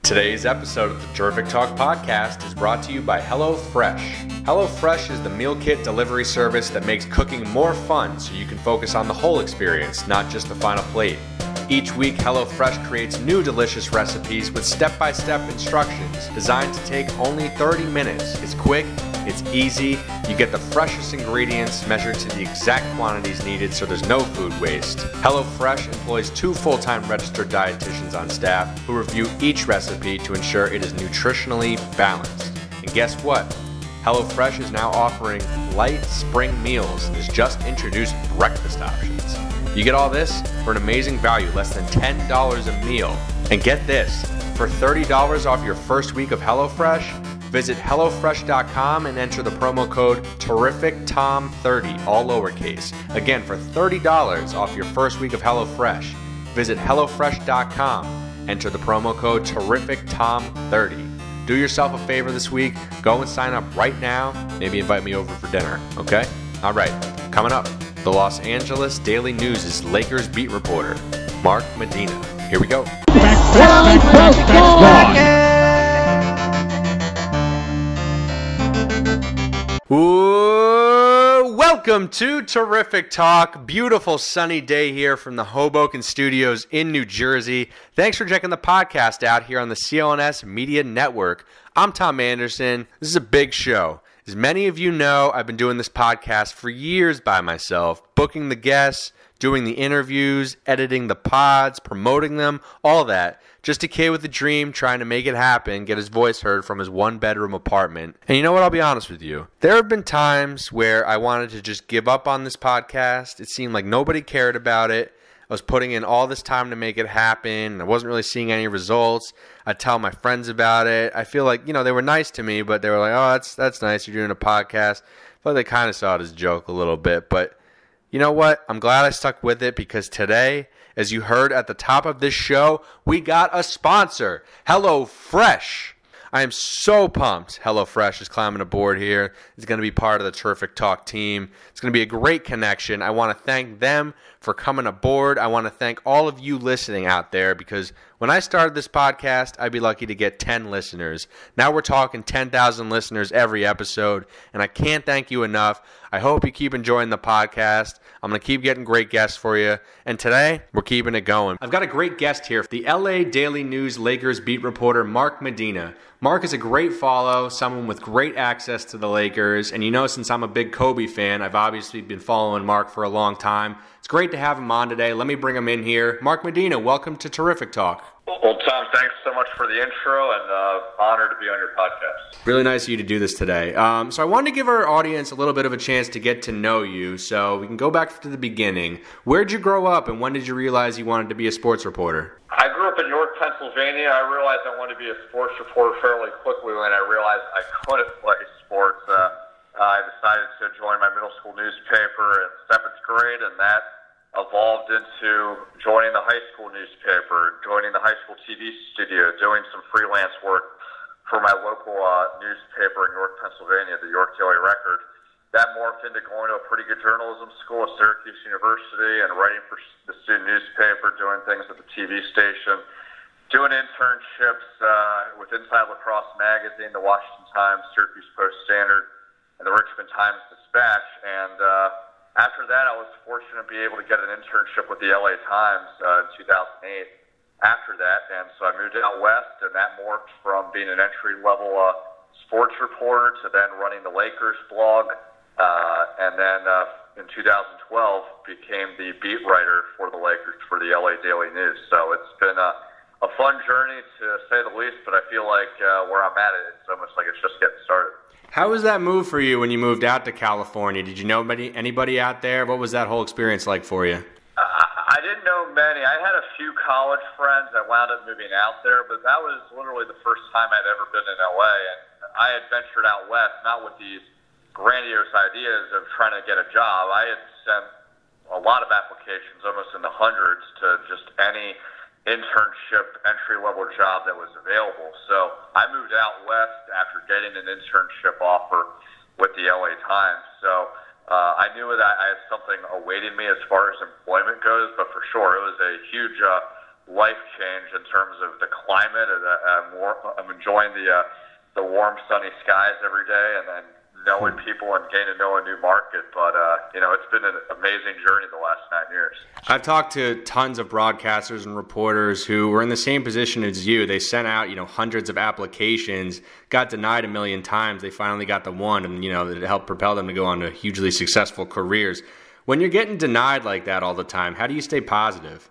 Today's episode of the Terrific Talk podcast is brought to you by HelloFresh. HelloFresh is the meal kit delivery service that makes cooking more fun so you can focus on the whole experience, not just the final plate. Each week, HelloFresh creates new delicious recipes with step-by-step instructions designed to take only 30 minutes. It's quick, it's easy, you get the freshest ingredients measured to the exact quantities needed so there's no food waste. HelloFresh employs 2 full-time registered dietitians on staff who review each recipe to ensure it is nutritionally balanced. And guess what? HelloFresh is now offering light spring meals and has just introduced breakfast options. You get all this for an amazing value, less than $10 a meal. And get this, for $30 off your first week of HelloFresh, visit HelloFresh.com and enter the promo code TerricTom30, all lowercase. Again, for $30 off your first week of HelloFresh, visit HelloFresh.com, enter the promo code TerricTom30. Do yourself a favor this week, go and sign up right now, maybe invite me over for dinner, okay? All right, coming up, the Los Angeles Daily News' Lakers beat reporter, Mark Medina. Here we go. Welcome to Terrific Talk. Beautiful sunny day here from the Hoboken Studios in New Jersey. Thanks for checking the podcast out here on the CLNS Media Network. I'm Tom Anderson. This is a big show. As many of you know, I've been doing this podcast for years by myself, booking the guests, doing the interviews, editing the pods, promoting them, all that. Just a kid with a dream trying to make it happen, get his voice heard from his one-bedroom apartment. And you know what? I'll be honest with you. There have been times where I wanted to just give up on this podcast. It seemed like nobody cared about it. I was putting in all this time to make it happen. I wasn't really seeing any results. I'd tell my friends about it. I feel like, they were nice to me, but they were like, oh, that's nice. You're doing a podcast. I feel like they kind of saw it as a joke a little bit. But you know what? I'm glad I stuck with it because today, as you heard at the top of this show, we got a sponsor, HelloFresh. I am so pumped HelloFresh is climbing aboard here. It's going to be part of the Terrific Talk team. It's going to be a great connection. I want to thank them for coming aboard. I want to thank all of you listening out there because when I started this podcast, I'd be lucky to get 10 listeners. Now we're talking 10,000 listeners every episode, and I can't thank you enough. I hope you keep enjoying the podcast. I'm going to keep getting great guests for you, and today we're keeping it going. I've got a great guest here, the LA Daily News Lakers beat reporter Mark Medina. Mark is a great follow, someone with great access to the Lakers, and since I'm a big Kobe fan, I've obviously been following Mark for a long time. It's great to have him on today. Let me bring him in here. Mark Medina, welcome to Terrific Talk. Well, Tom, thanks so much for the intro, and honored to be on your podcast. Really nice of you to do this today. So I wanted to give our audience a little bit of a chance to get to know you, so we can go back to the beginning. Where'd you grow up, and when did you realize you wanted to be a sports reporter? I grew up in York, Pennsylvania. I realized I wanted to be a sports reporter fairly quickly when I realized I couldn't play sports. I decided to join my middle school newspaper in 7th grade, and that evolved into joining the high school newspaper, joining the high school TV studio, doing some freelance work for my local newspaper in York, Pennsylvania, the York Daily Record. That morphed into going to a pretty good journalism school at Syracuse University and writing for the student newspaper, doing things at the TV station, doing internships with Inside Lacrosse Magazine, the Washington Times, Syracuse Post-Standard, and the Richmond Times-Dispatch. And after that, I was fortunate to be able to get an internship with the LA Times in 2008 after that. And so I moved out west, and that morphed from being an entry-level sports reporter to then running the Lakers blog. And then in 2012, became the beat writer for the Lakers for the LA Daily News. So it's been a fun journey, to say the least, but I feel like where I'm at, it's almost like it's just getting started. How was that move for you when you moved out to California? Did you know anybody out there? What was that whole experience like for you? I didn't know many. I had a few college friends that wound up moving out there, but that was literally the first time I'd ever been in LA. And I had ventured out west, not with these grandiose ideas of trying to get a job. I had sent a lot of applications, almost in the hundreds, to just any internship, entry-level job that was available. So I moved out west after getting an internship offer with the LA Times. So I knew that I had something awaiting me as far as employment goes, but for sure it was a huge life change in terms of the climate, and I'm enjoying the warm, sunny skies every day, and then knowing people and getting to know a new market. But it's been an amazing journey the last 9 years. I've talked to tons of broadcasters and reporters who were in the same position as you. They sent out, hundreds of applications, got denied a million times. They finally got the one, and, it helped propel them to go on to hugely successful careers. When you're getting denied like that all the time, how do you stay positive?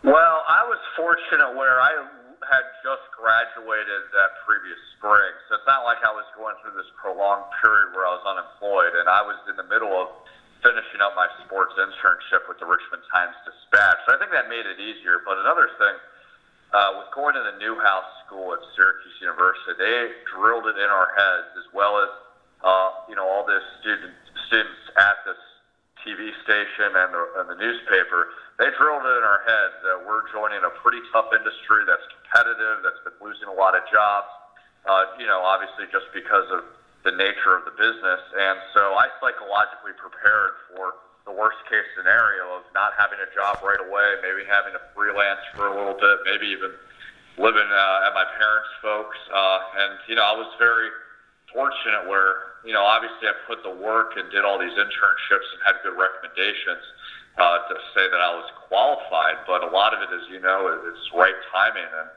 Well, I was fortunate where I had just graduated that previous spring. So it's not like I was going through this prolonged period where I was unemployed, and I was in the middle of finishing up my sports internship with the Richmond Times-Dispatch. So I think that made it easier. But another thing, with going to the Newhouse School at Syracuse University, they drilled it in our heads, as well as all the students at this TV station and the newspaper. They drilled it in our heads that we're joining a pretty tough industry that's competitive, that's been losing a lot of jobs, obviously just because of the nature of the business. And so I psychologically prepared for the worst case scenario of not having a job right away, maybe having to freelance for a little bit, maybe even living at my parents' folks. I was very fortunate where, obviously I put the work and did all these internships and had good recommendations to say that I was qualified, but a lot of it is, it's right timing, and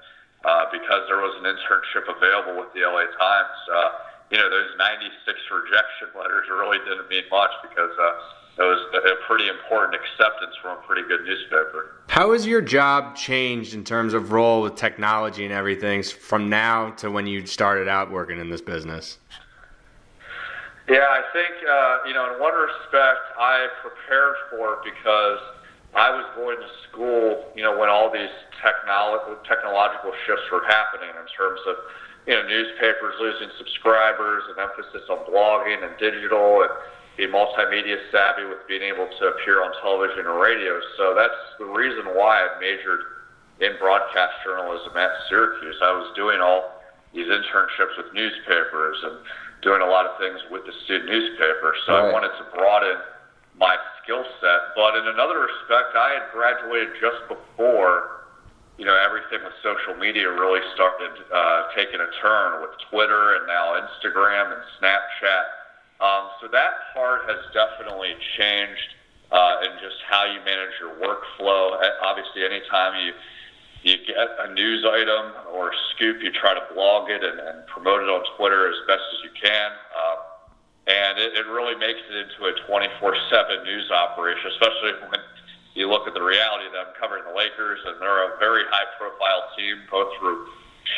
because there was an internship available with the LA Times, those 96 rejection letters really didn't mean much because it was a pretty important acceptance from a pretty good newspaper. How has your job changed in terms of role with technology and everything from now to when you started out working in this business? Yeah, I think, in one respect, I prepared for it because I was going to school, when all these technological shifts were happening in terms of, newspapers losing subscribers and emphasis on blogging and digital and being multimedia savvy with being able to appear on television and radio. So that's the reason why I majored in broadcast journalism at Syracuse. I was doing all these internships with newspapers and doing a lot of things with the student newspaper. So I wanted to broaden my skill set. But in another respect, I had graduated just before, everything with social media really started taking a turn with Twitter and now Instagram and Snapchat. So that part has definitely changed in just how you manage your workflow. Obviously, anytime you get a news item or a scoop, you try to blog it and promote it on Twitter as best as you can. And it really makes it into a 24/7 news operation, especially when you look at the reality that I'm covering the Lakers, and they're a very high-profile team, both through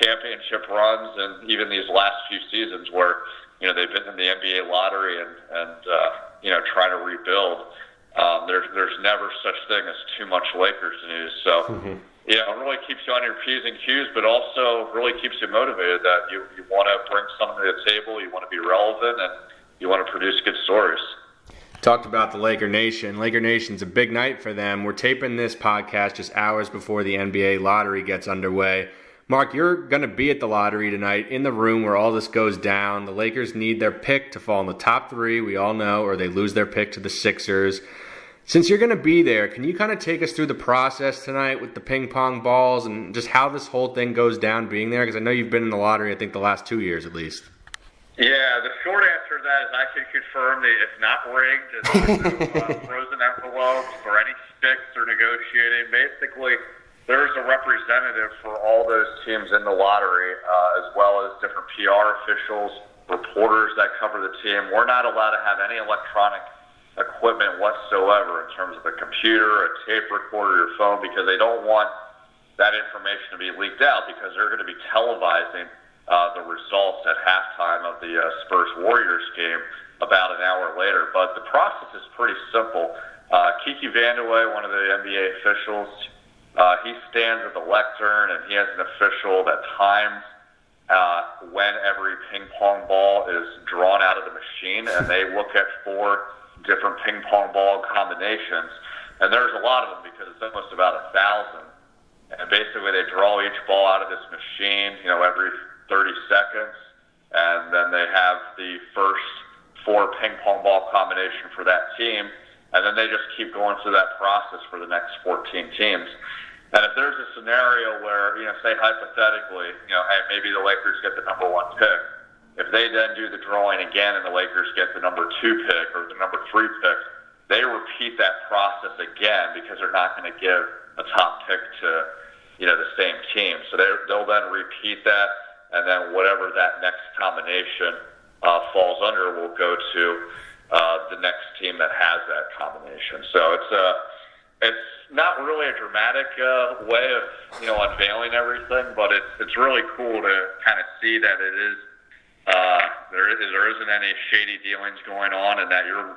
championship runs and even these last few seasons where, they've been in the NBA lottery and trying to rebuild. There's never such thing as too much Lakers news. So, it really keeps you on your P's and Q's, but also really keeps you motivated that you want to bring something to the table, you want to be relevant, and you want to produce good stories. Talked about the Laker Nation. Laker Nation's a big night for them. We're taping this podcast just hours before the NBA lottery gets underway. Mark, you're going to be at the lottery tonight in the room where all this goes down. The Lakers need their pick to fall in the top three, we all know, or they lose their pick to the Sixers. Since you're going to be there, can you kind of take us through the process tonight with the ping pong balls and just how this whole thing goes down being there? Because I know you've been in the lottery, I think, the last 2 years at least. Yeah, the short answer to that is I can confirm that it's not rigged. There's no frozen envelopes or any sticks or negotiating. Basically, there's a representative for all those teams in the lottery, as well as different PR officials, reporters that cover the team. We're not allowed to have any electronic equipment whatsoever in terms of a computer, a tape recorder, your phone, because they don't want that information to be leaked out because they're going to be televising the results at halftime of the Spurs-Warriors game about an hour later. But the process is pretty simple. Kiki Vandeweghe, one of the NBA officials, he stands at the lectern and he has an official that times when every ping pong ball is drawn out of the machine, and they look at 4 different ping pong ball combinations. And there's a lot of them because it's almost about 1,000. And basically they draw each ball out of this machine, every 30 seconds, and then they have the first 4 ping pong ball combination for that team, and then they just keep going through that process for the next 14 teams. And if there's a scenario where, say hypothetically, hey, maybe the Lakers get the number 1 pick. If they then do the drawing again and the Lakers get the number 2 pick or the number 3 pick, they repeat that process again because they're not going to give a top pick to, the same team. So they'll then repeat that, and then whatever that next combination falls under will go to the next team that has that combination. So it's not really a dramatic way of unveiling everything, but it's really cool to kind of see that it is there isn't any shady dealings going on, and that you're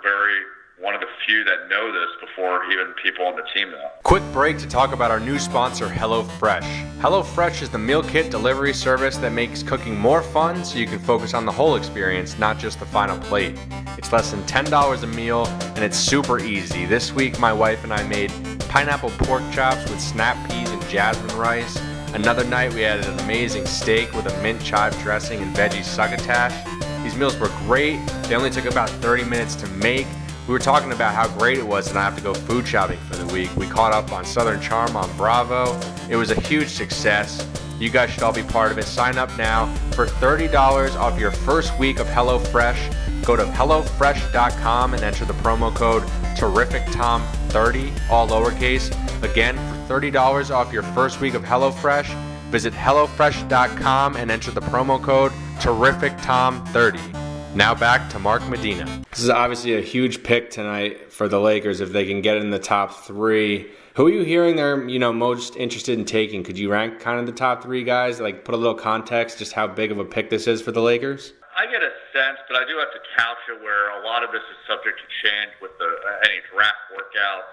one of the few that know this before even people on the team know. Quick break to talk about our new sponsor, HelloFresh. HelloFresh is the meal kit delivery service that makes cooking more fun so you can focus on the whole experience, not just the final plate. It's less than $10 a meal, and it's super easy. This week, my wife and I made pineapple pork chops with snap peas and jasmine rice. Another night, we had an amazing steak with a mint chive dressing and veggie succotash. These meals were great. They only took about 30 minutes to make. We were talking about how great it was to not have to go food shopping for the week. We caught up on Southern Charm on Bravo. It was a huge success. You guys should all be part of it. Sign up now for $30 off your first week of HelloFresh. Go to HelloFresh.com and enter the promo code TerricTom30, all lowercase. Again, for $30 off your first week of HelloFresh, visit HelloFresh.com and enter the promo code TerricTom30. Now back to Mark Medina. This is obviously a huge pick tonight for the Lakers if they can get in the top 3. Who are you hearing they're most interested in taking? Could you rank kind of the top 3 guys? Like put a little context, just how big of a pick this is for the Lakers? I get a sense, but I do have to couch it where a lot of this is subject to change with any draft workouts,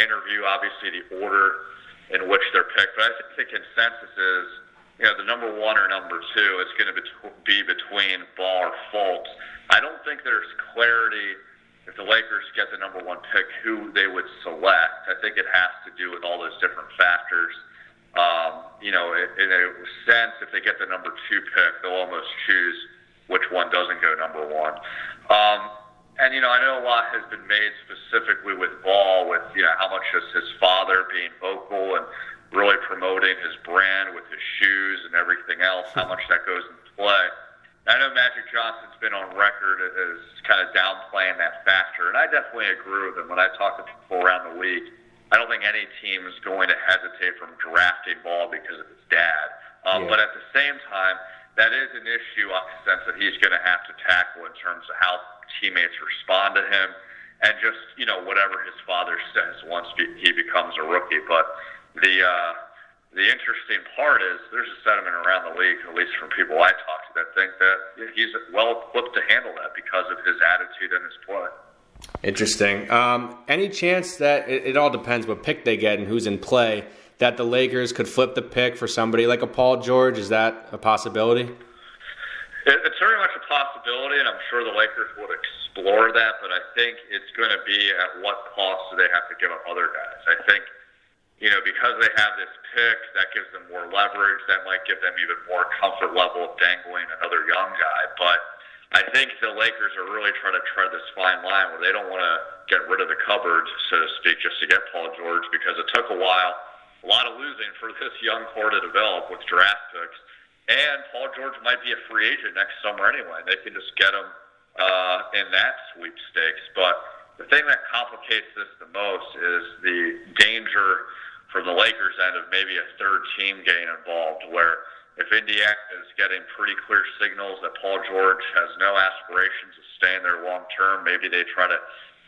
interview, obviously the order in which they're picked. But I think the consensus is, the number 1 or number 2 is going to be between Ball or Fultz. I don't think there's clarity if the Lakers get the number 1 pick who they would select. I think it has to do with all those different factors. In a sense, if they get the number 2 pick, they'll almost choose which one doesn't go number 1. And I know a lot has been made specifically with Ball, with how much is his father being vocal and really promoting his brand with his shoes and everything else, how much that goes into play. I know Magic Johnson's been on record as kind of downplaying that factor, and I definitely agree with him. When I talk to people around the league, I don't think any team is going to hesitate from drafting Ball because of his dad. But at the same time, that is an issue, I sense, that he's going to have to tackle in terms of how teammates respond to him and just, whatever his father says once he becomes a rookie. But the interesting part is there's a sentiment around the league, at least from people I talk to, that think that he's well equipped to handle that because of his attitude and his play. Interesting. Any chance that it all depends what pick they get and who's in play, that the Lakers could flip the pick for somebody like a Paul George? Is that a possibility? It's very much a possibility, and I'm sure the Lakers would explore that, but I think it's going to be at what cost do they have to give up other guys. I think because they have this pick, that gives them more leverage. That might give them even more comfort level of dangling another young guy. But I think the Lakers are really trying to tread this fine line where they don't want to get rid of the cupboard, so to speak, just to get Paul George, because it took a while, a lot of losing for this young core to develop with draft picks. And Paul George might be a free agent next summer anyway. They can just get him in that sweepstakes. But the thing that complicates this the most is the danger from the Lakers' end of maybe a third team getting involved, where if Indiana is getting pretty clear signals that Paul George has no aspirations of staying there long term, maybe they try to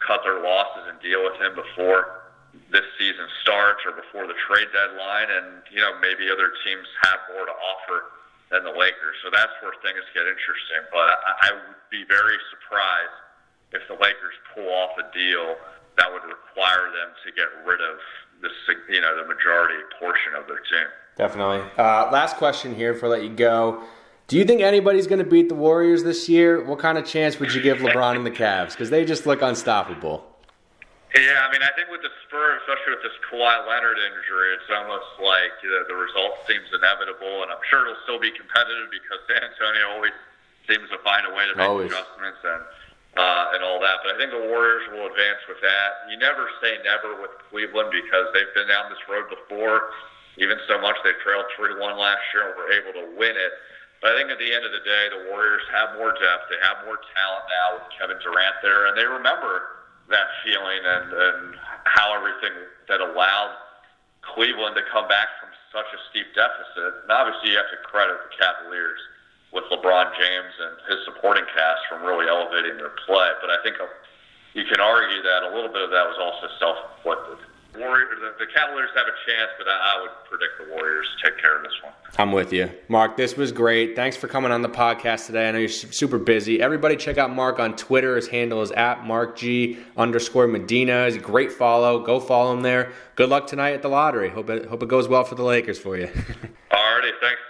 cut their losses and deal with him before this season starts or before the trade deadline, and maybe other teams have more to offer than the Lakers. So that's where things get interesting. But I would be very surprised if the Lakers pull off a deal that would require them to get rid of the majority portion of their team. Definitely. Last question here before I let you go. Do you think anybody's going to beat the Warriors this year? What kind of chance would you give LeBron and the Cavs? Because they just look unstoppable. Yeah, I think with the Spurs, especially with this Kawhi Leonard injury, it's almost like the result seems inevitable, and I'm sure it'll still be competitive because San Antonio always seems to find a way to make adjustments and all that. But I think the Warriors will advance with that. You never say never with Cleveland because they've been down this road before. even so much they trailed 3-1 last year and were able to win it. But I think at the end of the day, the Warriors have more depth. They have more talent now with Kevin Durant there, and they remember that feeling and how everything that allowed Cleveland to come back from such a steep deficit. And obviously you have to credit the Cavaliers with LeBron James and his supporting cast from really elevating their play. But I think you can argue that a little bit of that was also self-inflicted. The Cavaliers have a chance, but I would predict the Warriors take care of this one. I'm with you. Mark, this was great. Thanks for coming on the podcast today. I know you're super busy. Everybody check out Mark on Twitter. His handle is @MarkG_Medina. He's a great follow. Go follow him there. Good luck tonight at the lottery. Hope it goes well for the Lakers for you. Alrighty, thanks